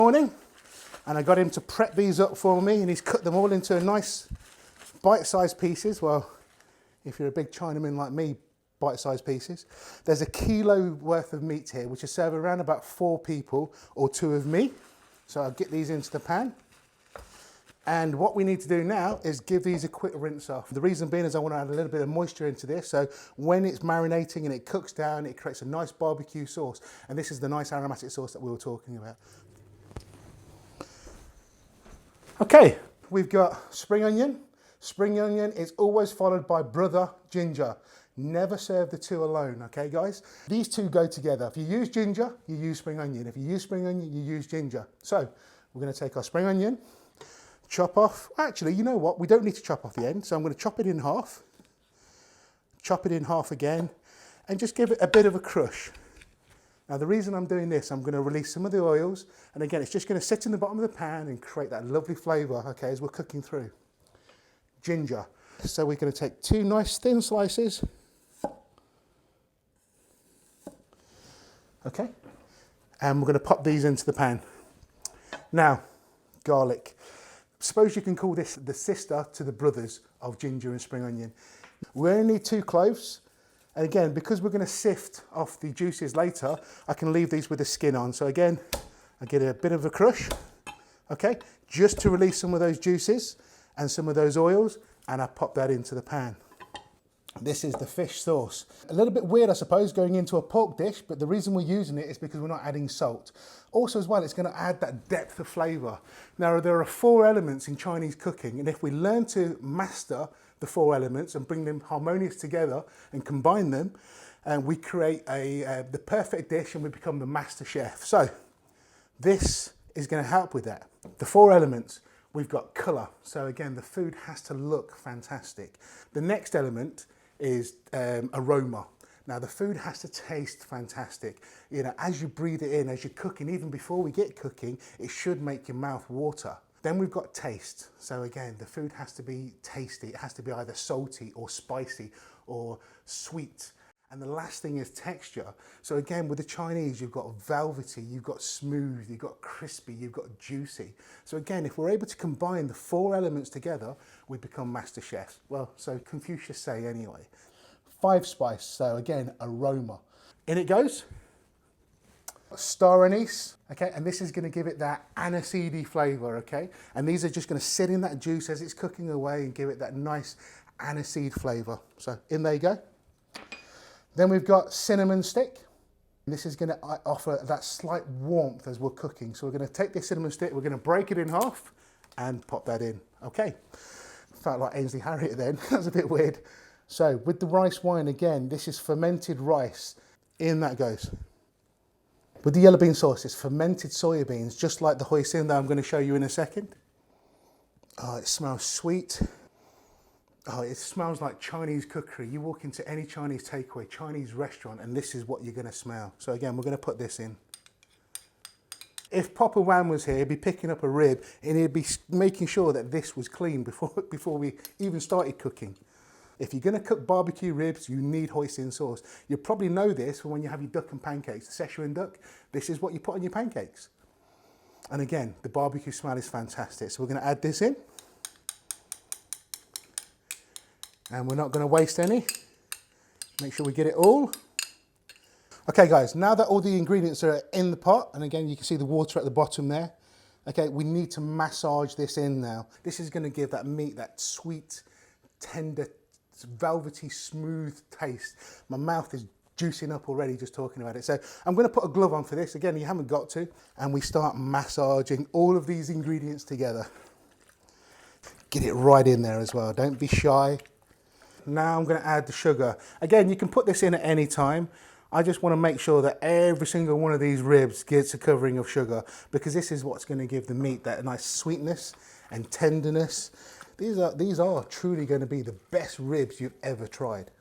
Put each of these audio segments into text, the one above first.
Morning, and I got him to prep these up for me, and he's cut them all into nice bite-sized pieces. Well, if you're a big Chinaman like me, bite-sized pieces. There's 1 kilo worth of meat here, which is serving around about 4 people or 2 of me. So I'll get these into the pan. And what we need to do now is give these a quick rinse off. The reason being is I want to add a little bit of moisture into this, so when it's marinating and it cooks down, it creates a nice barbecue sauce. And this is the nice aromatic sauce that we were talking about. Okay, we've got spring onion. Spring onion is always followed by brother ginger. Never serve the 2 alone, okay guys? These 2 go together. If you use ginger, you use spring onion. If you use spring onion, you use ginger. So we're going to take our spring onion, chop off. Actually, you know what? We don't need to chop off the end. So I'm going to chop it in half, chop it in half again, and just give it a bit of a crush. Now the reason I'm doing this, I'm going to release some of the oils. And again, it's just going to sit in the bottom of the pan and create that lovely flavour, okay, as we're cooking through. Ginger. So we're going to take 2 nice thin slices. Okay. And we're going to pop these into the pan. Now, garlic. Suppose you can call this the sister to the brothers of ginger and spring onion. We only need 2 cloves. And again, because we're going to sift off the juices later, I can leave these with the skin on. So again, I get a bit of a crush, okay, just to release some of those juices and some of those oils, and I pop that into the pan. This is the fish sauce. A little bit weird, I suppose, going into a pork dish, but the reason we're using it is because we're not adding salt. Also as well, it's going to add that depth of flavour. Now, there are 4 elements in Chinese cooking, and if we learn to master the 4 elements and bring them harmonious together and combine them, and we create the perfect dish and we become the master chef. So this is going to help with that. The 4 elements. We've got colour. So again, the food has to look fantastic. The next element is aroma. Now the food has to taste fantastic. You know, as you breathe it in, as you're cooking, even before we get cooking, it should make your mouth water. Then we've got taste. So again, the food has to be tasty. It has to be either salty or spicy or sweet. And the last thing is texture. So again, with the Chinese, you've got velvety, you've got smooth, you've got crispy, you've got juicy. So again, if we're able to combine the 4 elements together, we become master chefs. Well, so Confucius say anyway. 5 spice, so again, aroma. In it goes. Star anise, okay, and this is going to give it that aniseedy flavour, okay? And these are just going to sit in that juice as it's cooking away and give it that nice aniseed flavour. So in there you go. Then we've got cinnamon stick. This is going to offer that slight warmth as we're cooking. So we're going to take this cinnamon stick, we're going to break it in half and pop that in. Okay, felt like Ainsley Harriott then, that's a bit weird. So with the rice wine, again, this is fermented rice. In that goes. With the yellow bean sauce, it's fermented soya beans, just like the hoisin that I'm going to show you in a second. Oh, it smells sweet. Oh, it smells like Chinese cookery. You walk into any Chinese takeaway, Chinese restaurant, and this is what you're going to smell. So again, we're going to put this in. If Papa Wan was here, he'd be picking up a rib and he'd be making sure that this was clean before we even started cooking. If you're going to cook barbecue ribs, you need hoisin sauce. You probably know this from when you have your duck and pancakes, the Szechuan duck. This is what you put on your pancakes. And again, the barbecue smell is fantastic. So we're going to add this in. And we're not going to waste any. Make sure we get it all. Okay guys, now that all the ingredients are in the pot, and again you can see the water at the bottom there, okay, we need to massage this in now. This is going to give that meat that sweet, tender, velvety, smooth taste. My mouth is juicing up already just talking about it. So I'm going to put a glove on for this. Again, you haven't got to. And we start massaging all of these ingredients together. Get it right in there as well. Don't be shy. Now I'm going to add the sugar. Again, you can put this in at any time. I just want to make sure that every single one of these ribs gets a covering of sugar, because this is what's going to give the meat that nice sweetness and tenderness. These are truly going to be the best ribs you've ever tried.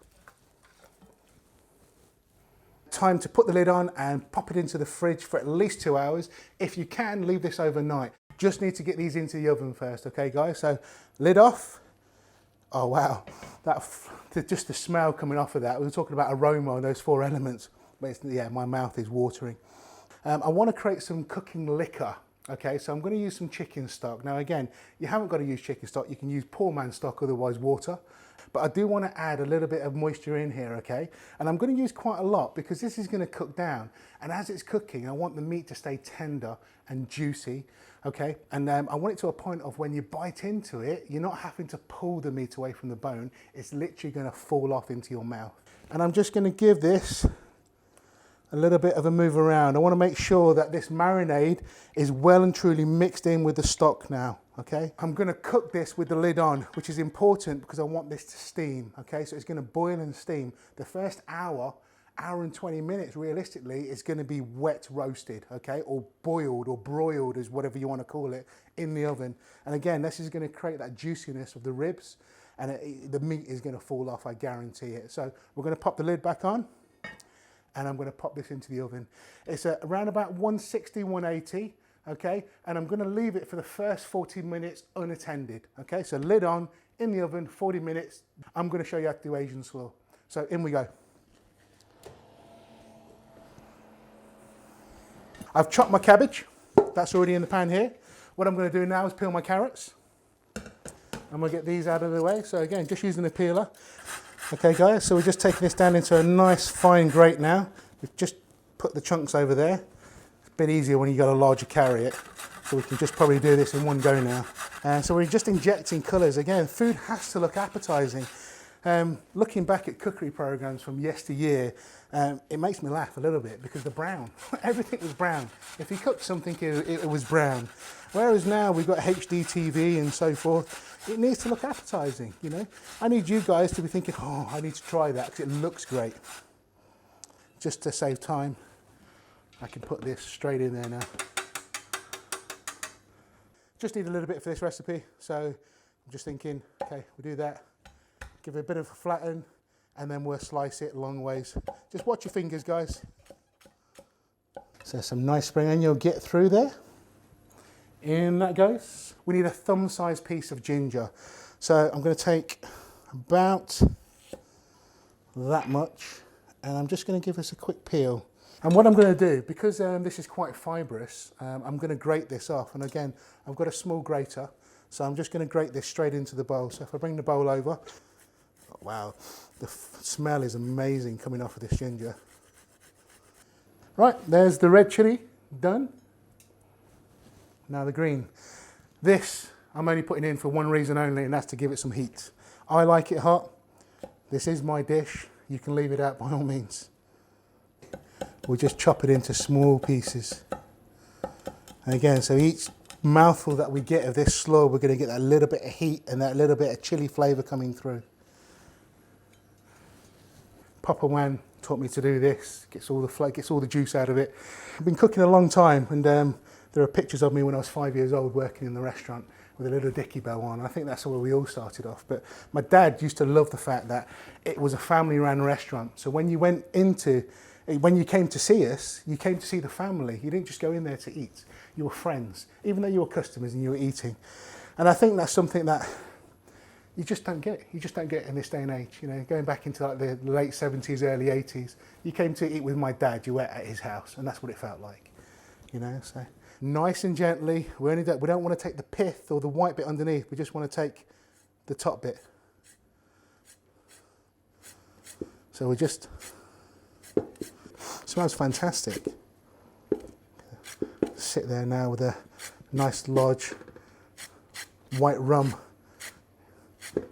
Time to put the lid on and pop it into the fridge for at least 2 hours. If you can, leave this overnight. Just need to get these into the oven first, okay guys? So lid off. Oh wow, just the smell coming off of that. We were talking about aroma and those 4 elements. But yeah, my mouth is watering. I want to create some cooking liquor. Okay, so I'm going to use some chicken stock. Now again, you haven't got to use chicken stock, you can use poor man's stock, otherwise water. But I do want to add a little bit of moisture in here, okay? And I'm going to use quite a lot because this is going to cook down. And as it's cooking, I want the meat to stay tender and juicy, okay? And I want it to a point of when you bite into it, you're not having to pull the meat away from the bone. It's literally going to fall off into your mouth. And I'm just going to give this a little bit of a move around. I want to make sure that this marinade is well and truly mixed in with the stock now, okay? I'm going to cook this with the lid on, which is important because I want this to steam, okay? So it's going to boil and steam. The first hour and 20 minutes, realistically, is going to be wet roasted, okay? Or boiled or broiled, is whatever you want to call it, in the oven. And again, this is going to create that juiciness of the ribs, and the meat is going to fall off, I guarantee it. So we're going to pop the lid back on, and I'm going to pop this into the oven. It's around about 160, 180, okay? And I'm going to leave it for the first 40 minutes unattended, okay? So lid on, in the oven, 40 minutes. I'm going to show you how to do Asian slaw. So in we go. I've chopped my cabbage. That's already in the pan here. What I'm going to do now is peel my carrots. I'm going to get these out of the way. So again, just using a peeler. Okay guys, so we're just taking this down into a nice fine grate now. We've just put the chunks over there. It's a bit easier when you've got a larger carrot, so we can just probably do this in one go now. And so we're just injecting colours. Again, food has to look appetising. Looking back at cookery programs from yesteryear, it makes me laugh a little bit because the brown, everything was brown. If you cooked something, it was brown. Whereas now we've got HD TV and so forth. It needs to look appetising, you know. I need you guys to be thinking, oh, I need to try that because it looks great. Just to save time, I can put this straight in there now. Just need a little bit for this recipe, so I'm just thinking, okay, we'll do that. Give it a bit of a flatten, and then we'll slice it long ways. Just watch your fingers, guys. So some nice spring onion you'll get through there. In that goes. We need a thumb-sized piece of ginger. So I'm going to take about that much, and I'm just going to give this a quick peel. And what I'm going to do, because this is quite fibrous, I'm going to grate this off. And again, I've got a small grater, so I'm just going to grate this straight into the bowl. So if I bring the bowl over, oh, wow, the smell is amazing coming off of this ginger. Right, there's the red chilli done. Now the green. This I'm only putting in for one reason only, and that's to give it some heat. I like it hot. This is my dish. You can leave it out by all means. We'll just chop it into small pieces. And again, so each mouthful that we get of this slaw, we're going to get that little bit of heat and that little bit of chili flavour coming through. Papa Wan taught me to do this. Gets all the juice out of it. I've been cooking a long time, and there are pictures of me when I was 5 years old working in the restaurant with a little dicky bow on. I think that's where we all started off. But my dad used to love the fact that it was a family-run restaurant. So when you came to see us, you came to see the family. You didn't just go in there to eat. You were friends, even though you were customers and you were eating. And I think that's something that you just don't get. You just don't get in this day and age. You know, going back into like the late 70s, early 80s, you came to eat with my dad. You were at his house, and that's what it felt like. You know, so nice and gently. We don't want to take the pith or the white bit underneath. We just want to take the top bit. So we just, smells fantastic. Sit there now with a nice large white rum,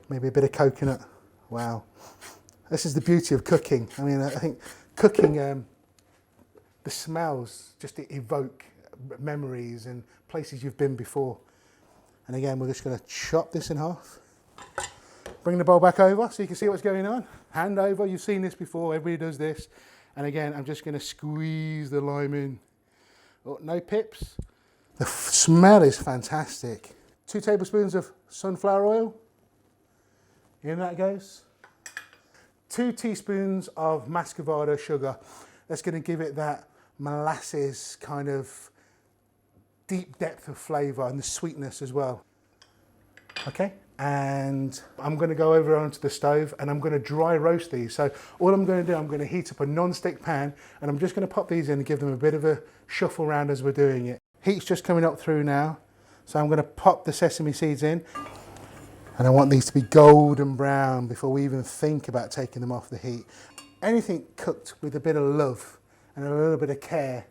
maybe a bit of coconut. Wow, this is the beauty of cooking. I mean, I think cooking, the smells just evoke memories and places you've been before. And again, we're just going to chop this in half. Bring the bowl back over so you can see what's going on. Hand over, you've seen this before, everybody does this. And again, I'm just going to squeeze the lime in. Oh, no pips. The smell is fantastic. 2 tablespoons of sunflower oil. In that goes. 2 teaspoons of muscovado sugar. That's going to give it that molasses kind of deep depth of flavour and the sweetness as well. Okay, and I'm going to go over onto the stove and I'm going to dry roast these. So all I'm going to do, I'm going to heat up a non-stick pan and I'm just going to pop these in and give them a bit of a shuffle around as we're doing it. Heat's just coming up through now. So I'm going to pop the sesame seeds in. And I want these to be golden brown before we even think about taking them off the heat. Anything cooked with a bit of love and a little bit of care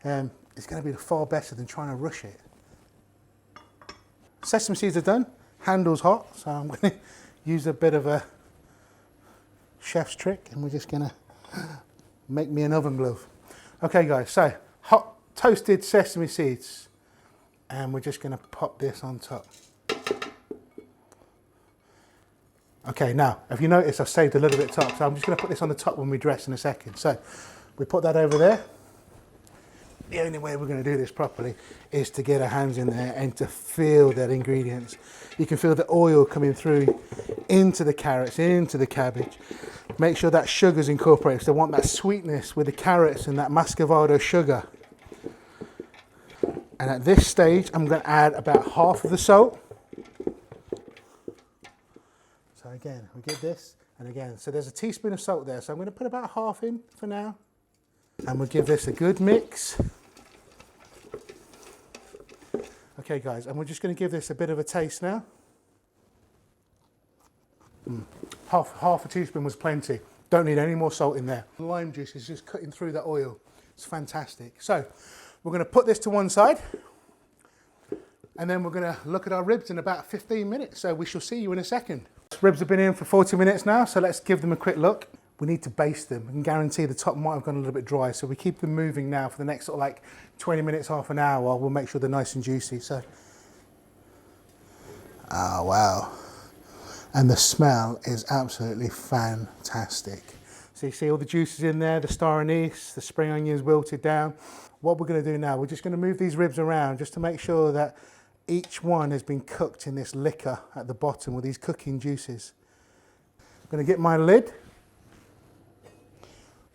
is going to be far better than trying to rush it. Sesame seeds are done. Handle's hot, so I'm going to use a bit of a chef's trick, and we're just going to make me an oven glove. Okay guys, so hot toasted sesame seeds, and we're just going to pop this on top. Okay, now, if you notice, I've saved a little bit top, so I'm just going to put this on the top when we dress in a second. So, we put that over there. The only way we're going to do this properly is to get our hands in there and to feel that ingredients. You can feel the oil coming through into the carrots, into the cabbage. Make sure that sugar's incorporated. So I want that sweetness with the carrots and that muscovado sugar. And at this stage, I'm going to add about half of the salt. So again, we get this, and again, so there's a teaspoon of salt there. So I'm going to put about half in for now. And we'll give this a good mix. Okay guys, and we're just going to give this a bit of a taste now. Half a teaspoon was plenty. Don't need any more salt in there. The lime juice is just cutting through the oil. It's fantastic. So we're going to put this to one side, and then we're going to look at our ribs in about 15 minutes. So we shall see you in a second. Ribs have been in for 40 minutes now, so let's give them a quick look. We need to baste them. I can guarantee the top might have gone a little bit dry, so we keep them moving now for the next sort of like 20 minutes, half an hour. We'll make sure they're nice and juicy. So, oh wow. And the smell is absolutely fantastic. So you see all the juices in there, the star anise, the spring onions wilted down. What we're going to do now, we're just going to move these ribs around just to make sure that each one has been cooked in this liquor at the bottom with these cooking juices. I'm going to get my lid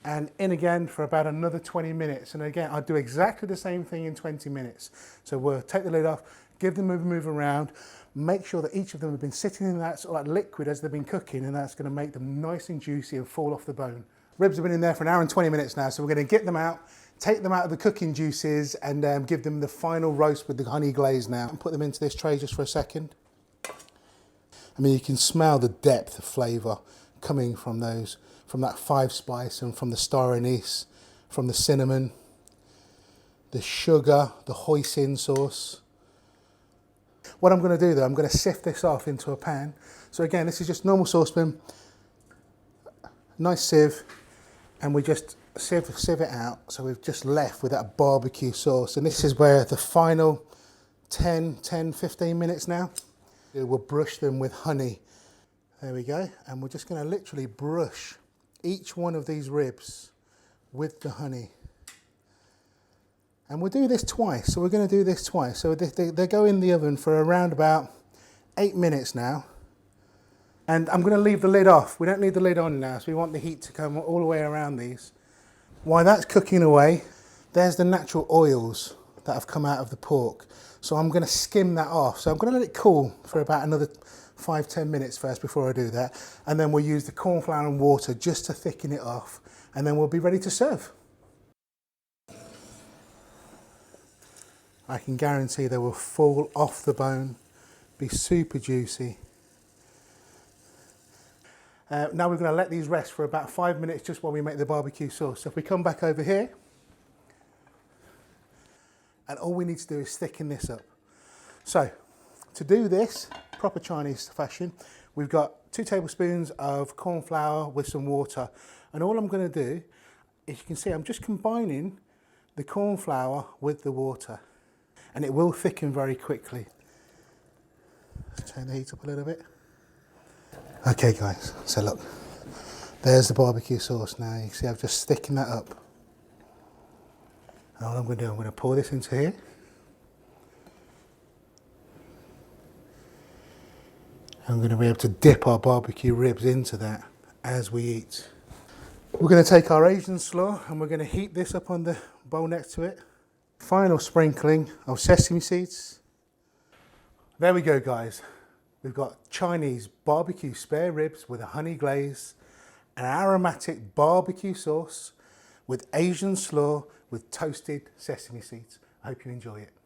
and in again for about another 20 minutes. And again, I'll do exactly the same thing in 20 minutes. So we'll take the lid off, give them a move around, make sure that each of them have been sitting in that sort of like liquid as they've been cooking, and that's going to make them nice and juicy and fall off the bone. Ribs have been in there for an hour and 20 minutes now, so we're going to get them out, take them out of the cooking juices, and give them the final roast with the honey glaze now. And put them into this tray just for a second. I mean, you can smell the depth of flavour coming from those, from that 5 spice and from the star anise, from the cinnamon, the sugar, the hoisin sauce. What I'm going to do though, I'm going to sift this off into a pan. So again, this is just normal saucepan, nice sieve, and we just sieve it out. So we've just left with that barbecue sauce. And this is where the final 15 minutes now, we'll brush them with honey. There we go. And we're just going to literally brush each one of these ribs with the honey. And we'll do this twice. So we're going to do this twice. So they go in the oven for around about 8 minutes now. And I'm going to leave the lid off. We don't need the lid on now, so we want the heat to come all the way around these. While that's cooking away, there's the natural oils that have come out of the pork. So I'm going to skim that off. So I'm going to let it cool for about another 5-10 minutes first before I do that. And then we'll use the corn flour and water just to thicken it off. And then we'll be ready to serve. I can guarantee they will fall off the bone, be super juicy. Now we're going to let these rest for about 5 minutes just while we make the barbecue sauce. So if we come back over here, and all we need to do is thicken this up. So to do this, proper Chinese fashion, we've got 2 tablespoons of corn flour with some water. And all I'm going to do, as you can see, I'm just combining the corn flour with the water. And it will thicken very quickly. Let's turn the heat up a little bit. Okay guys, so look, there's the barbecue sauce now. You can see I've just thickened that up. And all I'm going to do, I'm going to pour this into here. I'm going to be able to dip our barbecue ribs into that as we eat. We're going to take our Asian Slaw and we're going to heat this up on the bowl next to it. Final sprinkling of sesame seeds. There we go guys. We've got Chinese barbecue spare ribs with a honey glaze, an aromatic barbecue sauce with Asian slaw with toasted sesame seeds. I hope you enjoy it.